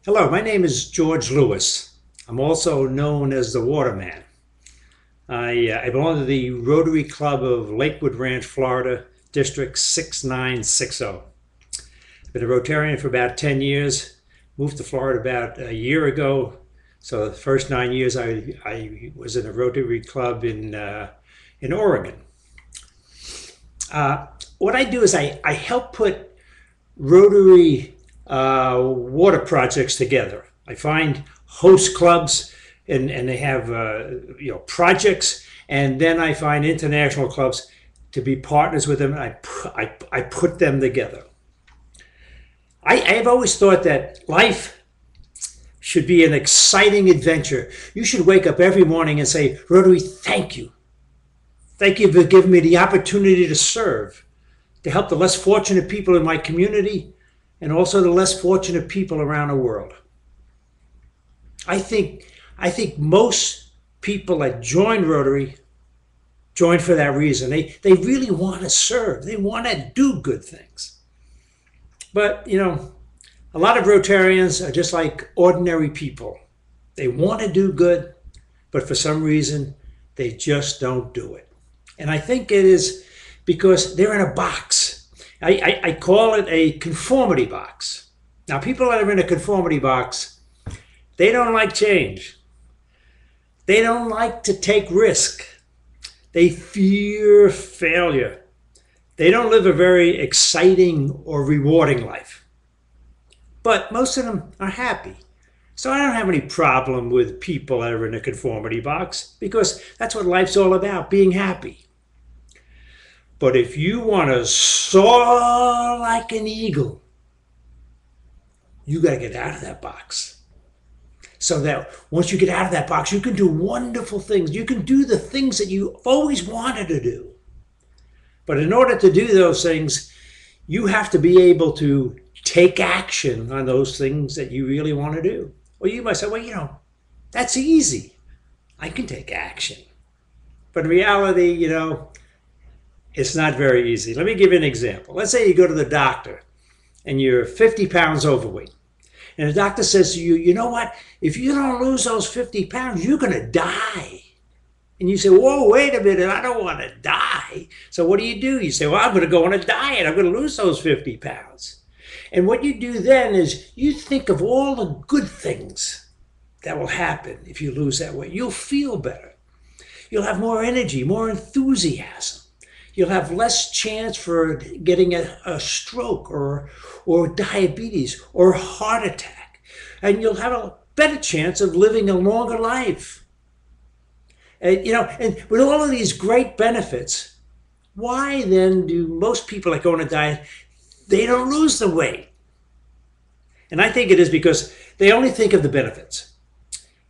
Hello, my name is George Lewis. I'm also known as the Waterman. I belong to the Rotary Club of Lakewood Ranch, Florida, District 6960. I've been a Rotarian for about 10 years, moved to Florida about a year ago. So the first 9 years I was in a Rotary Club in Oregon. What I do is I help put Rotary water projects together. I find host clubs and they have projects, and then I find international clubs to be partners with them. And I put them together. I've always thought that life should be an exciting adventure. You should wake up every morning and say, Rotary, thank you. Thank you for giving me the opportunity to serve, to help the less fortunate people in my community and also the less fortunate people around the world. I think most people that join Rotary join for that reason. They really want to serve. They want to do good things. But, a lot of Rotarians are just like ordinary people. They want to do good, but for some reason, they just don't do it. And I think it is because they're in a box. I call it a conformity box. Now, people that are in a conformity box, they don't like change. They don't like to take risk. They fear failure. They don't live a very exciting or rewarding life. But most of them are happy. So I don't have any problem with people that are in a conformity box because that's what life's all about, being happy. But if you want to soar like an eagle, you got to get out of that box. So that once you get out of that box, you can do wonderful things. You can do the things that you've always wanted to do. But in order to do those things, you have to be able to take action on those things that you really want to do. Well, you might say, well, that's easy. I can take action. But in reality, it's not very easy. Let me give you an example. Let's say you go to the doctor and you're 50 pounds overweight. And the doctor says to you, you know what? If you don't lose those 50 pounds, you're going to die. And you say, whoa, wait a minute, I don't want to die. So what do? You say, well, I'm going to go on a diet. I'm going to lose those 50 pounds. And what you do then is you think of all the good things that will happen if you lose that weight. You'll feel better. You'll have more energy, more enthusiasm. You'll have less chance for getting a stroke or diabetes or heart attack. And you'll have a better chance of living a longer life. And with all of these great benefits, why then do most people that go on a diet, they don't lose the weight? And I think it is because they only think of the benefits.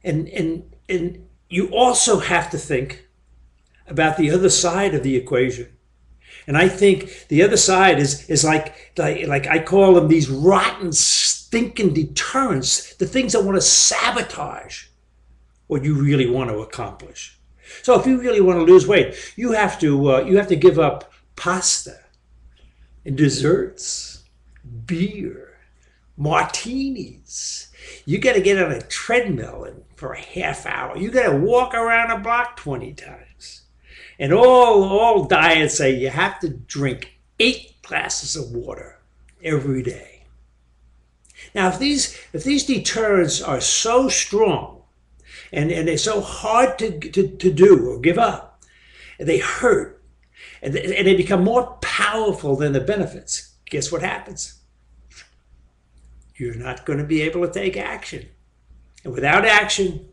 And you also have to think about the other side of the equation. And I think the other side is like I call them these rotten, stinking deterrents, the things that want to sabotage what you really want to accomplish. So if you really want to lose weight, you have to give up pasta and desserts, beer, martinis. You got to get on a treadmill for a half hour. You got to walk around a block 20 times. And all diets say you have to drink 8 glasses of water every day. Now, if these deterrents are so strong and they're so hard to do or give up, and they hurt, and they become more powerful than the benefits, guess what happens? You're not going to be able to take action. And without action,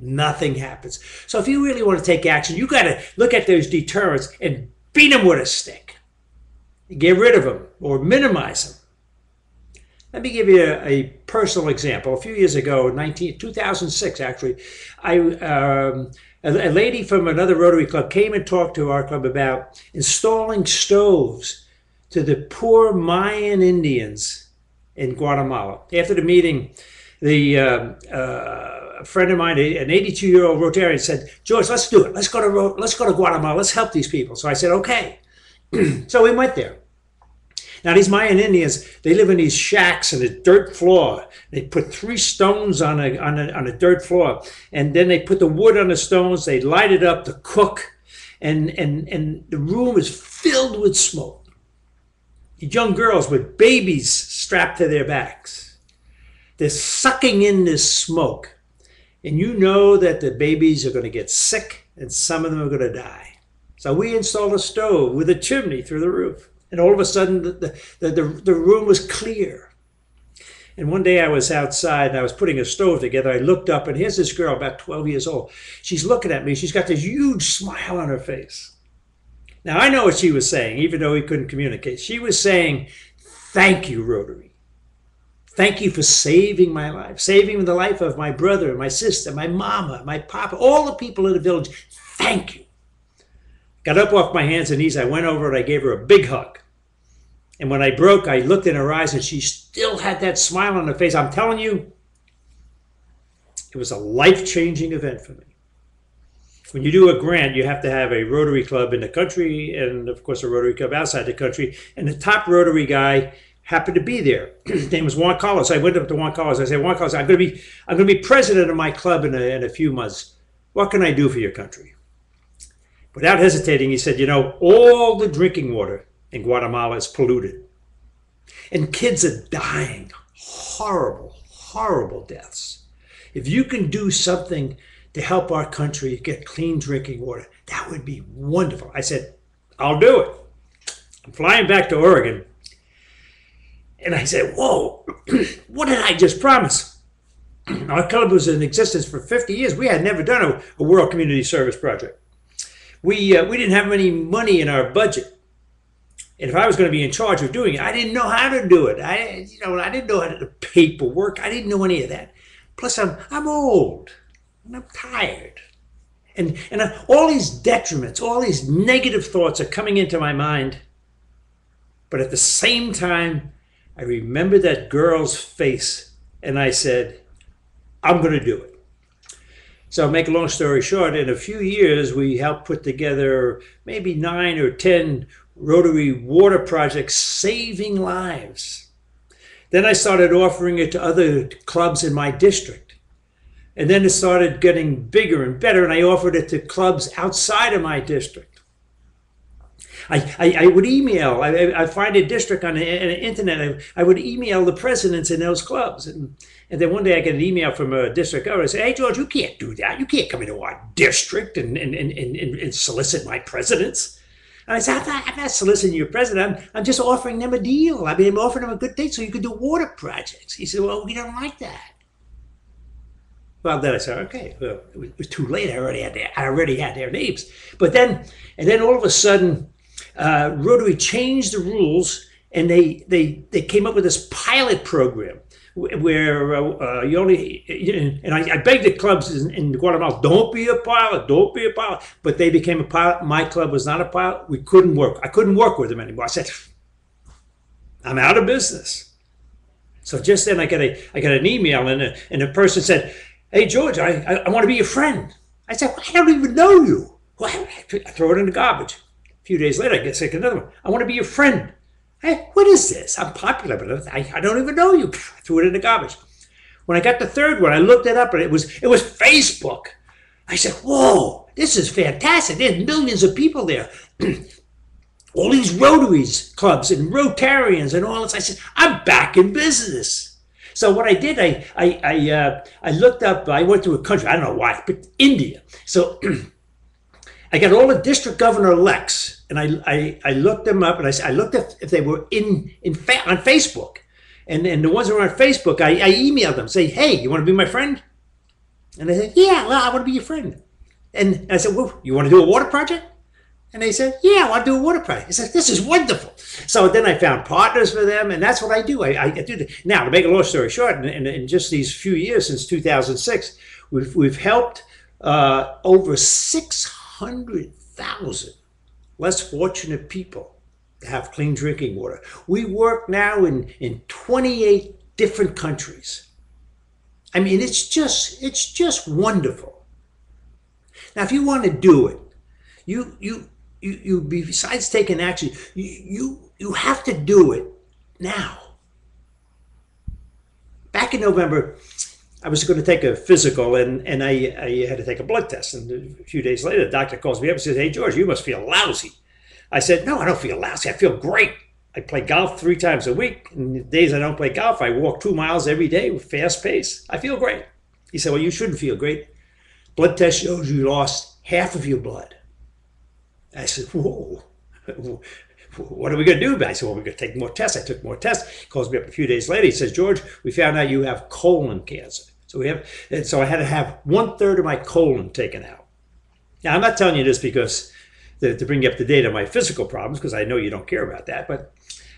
nothing happens. So if you really want to take action, you got to look at those deterrents and beat them with a stick. Get rid of them or minimize them. Let me give you a personal example. A few years ago, 2006 actually, a lady from another Rotary Club came and talked to our club about installing stoves to the poor Mayan Indians in Guatemala. After the meeting, a friend of mine, an 82-year-old Rotarian, said, George, let's do it. Let's go to Guatemala. Let's help these people. So I said, okay. So we went there. Now, these Mayan Indians, they live in these shacks in a dirt floor. They put 3 stones on a dirt floor, and then they put the wood on the stones. They light it up to cook, and the room is filled with smoke. These young girls with babies strapped to their backs. They're sucking in this smoke, and you know that the babies are going to get sick, and some of them are going to die. So we installed a stove with a chimney through the roof. And all of a sudden, the room was clear. And one day I was outside and I was putting a stove together. I looked up and here's this girl about 12 years old. She's looking at me. She's got this huge smile on her face. Now, I know what she was saying, even though we couldn't communicate. She was saying, thank you, Rotary. Thank you for saving my life, saving the life of my brother, my sister, my mama, my papa, all the people in the village. Thank you. Got up off my hands and knees. I went over and I gave her a big hug. And when I broke, I looked in her eyes and she still had that smile on her face. I'm telling you, it was a life-changing event for me. When you do a grant, you have to have a Rotary Club in the country and, of course, a Rotary Club outside the country. And the top Rotary guy happened to be there. His name was Juan Carlos. I went up to Juan Carlos. I said, Juan Carlos, I'm going to be president of my club in a few months. What can I do for your country? Without hesitating, he said, you know, all the drinking water in Guatemala is polluted. And kids are dying. Horrible, horrible deaths. If you can do something to help our country get clean drinking water, that would be wonderful. I said, I'll do it. I'm flying back to Oregon. And I said, whoa, what did I just promise? Our club was in existence for 50 years. We had never done a World Community Service project. We didn't have any money in our budget. And if I was going to be in charge of doing it, I didn't know how to do it. I didn't know how to do paperwork. I didn't know any of that. Plus, I'm old and I'm tired. And all these detriments, all these negative thoughts are coming into my mind. But at the same time, I remember that girl's face and I said, I'm going to do it. So make a long story short, in a few years, we helped put together maybe 9 or 10 Rotary water projects saving lives. Then I started offering it to other clubs in my district. And then it started getting bigger and better, and I offered it to clubs outside of my district. I would email, I find a district on the internet, I would email the presidents in those clubs. And then one day I get an email from a district governor and say, hey, George, you can't do that. You can't come into our district and solicit my presidents. And I said, I'm not soliciting your president. I'm just offering them a deal. I mean, I'm offering them a good thing so you could do water projects. He said, well, we don't like that. Well, then I said, okay, well, it was too late. I already had their names. But then all of a sudden, Rotary changed the rules, and they came up with this pilot program where you only, and I begged the clubs in Guatemala, don't be a pilot, don't be a pilot. But they became a pilot. My club was not a pilot. We couldn't work. I couldn't work with them anymore. I said, I'm out of business. So just then I got an email, and the person said, hey, George, I want to be your friend. I said, well, I don't even know you. Well, I throw it in the garbage. A few days later, I get sick another one. I want to be your friend. Hey, what is this? I'm popular, but I don't even know you. I threw it in the garbage. When I got the third one, I looked it up, and it was Facebook. I said, whoa, this is fantastic. There's millions of people there. All these Rotaries clubs and Rotarians and all this. I said, I'm back in business. So what I did, I looked up, I went to a country, I don't know why, but India. So I got all the district governor-elects, and I looked them up, and I looked at if they were on Facebook. And the ones that were on Facebook, I emailed them, say, hey, you want to be my friend? And they said, yeah, well, I want to be your friend. And I said, well, you want to do a water project? And they said, yeah, I want to do a water project. I said, this is wonderful. So then I found partners for them, and that's what I do. I do that. Now, to make a long story short, in just these few years since 2006, we've helped over 600,000 less fortunate people to have clean drinking water. We work now in 28 different countries. I mean, it's just wonderful. Now, if you want to do it, you besides taking action, you have to do it now. Back in November, I was going to take a physical, and I had to take a blood test. And a few days later, the doctor calls me up and says, "Hey, George, you must feel lousy." I said, "No, I don't feel lousy. I feel great. I play golf 3 times a week. And the days I don't play golf, I walk 2 miles every day with fast pace. I feel great." He said, "Well, you shouldn't feel great. Blood test shows you lost half of your blood." I said, "Whoa. What are we going to do?" I said, "Well, we're going to take more tests." I took more tests. He calls me up a few days later. He says, "George, we found out you have colon cancer." So I had to have 1/3 of my colon taken out. Now, I'm not telling you this because to bring you up to date on my physical problems, because I know you don't care about that, but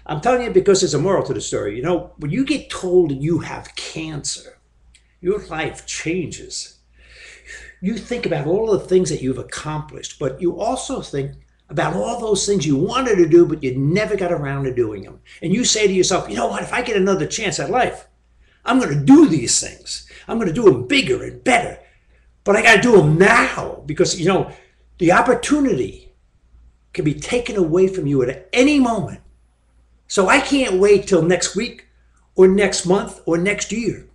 I'm telling you because there's a moral to the story. You know, when you get told you have cancer, your life changes. You think about all the things that you've accomplished, but you also think about all those things you wanted to do, but you never got around to doing them. And you say to yourself, "You know what, if I get another chance at life, I'm going to do these things. I'm going to do them bigger and better. But I got to do them now," because, you know, the opportunity can be taken away from you at any moment. So I can't wait till next week or next month or next year.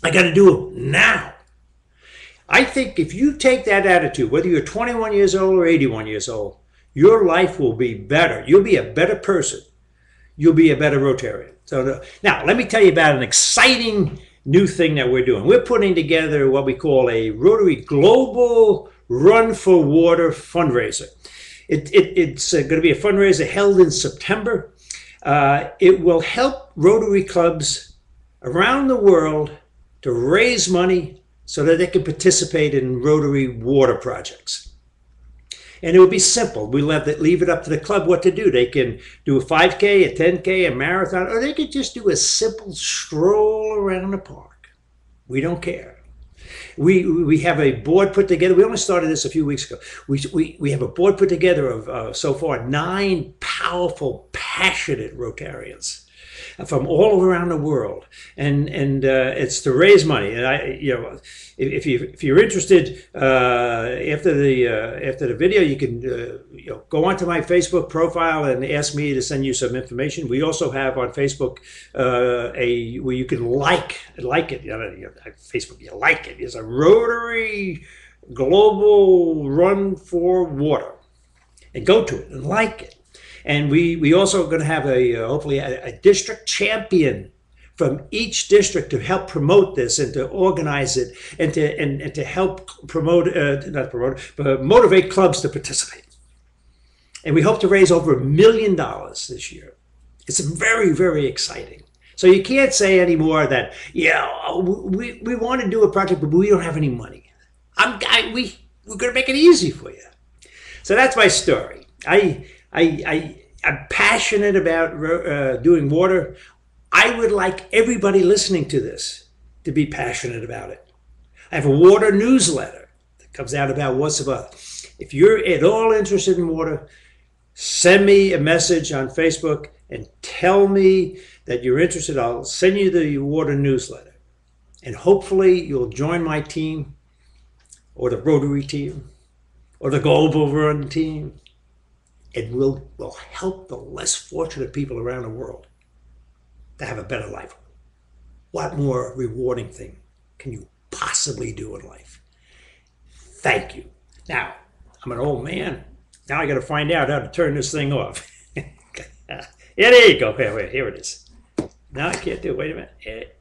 I got to do them now. I think if you take that attitude, whether you're 21 years old or 81 years old, your life will be better. You'll be a better person. You'll be a better Rotarian. So now, let me tell you about an exciting new thing that we're doing. We're putting together what we call a Rotary Global Run for Water fundraiser. It's going to be a fundraiser held in September. It will help Rotary clubs around the world to raise money so that they can participate in Rotary water projects. And it will be simple. We leave it up to the club what to do. They can do a 5K, a 10K, a marathon, or they could just do a simple stroll around the park. We don't care. We have a board put together. We only started this a few weeks ago. We have a board put together of so far 9 powerful, passionate Rotarians from all around the world, and it's to raise money. And if you're interested, after the video, you can go onto my Facebook profile and ask me to send you some information. We also have on Facebook where you can like it. Facebook, you like it. It's a Rotary Global Run for Water, and go to it and like it. And we also are going to have hopefully a district champion from each district to help promote this and to organize it and to help motivate clubs to participate. And we hope to raise over $1 million this year. It's very, very exciting. So you can't say anymore that, we want to do a project, but we don't have any money. We're going to make it easy for you. So that's my story. I'm passionate about doing water. I would like everybody listening to this to be passionate about it. I have a water newsletter that comes out about once a month. If you're at all interested in water, send me a message on Facebook and tell me that you're interested. I'll send you the water newsletter. And hopefully you'll join my team, or the Rotary team, or the Global Run team. It will help the less fortunate people around the world to have a better life. What more rewarding thing can you possibly do in life? Thank you. Now, I'm an old man. Now I got to find out how to turn this thing off. Yeah, there you go. Here it is. Now I can't do it. Wait a minute.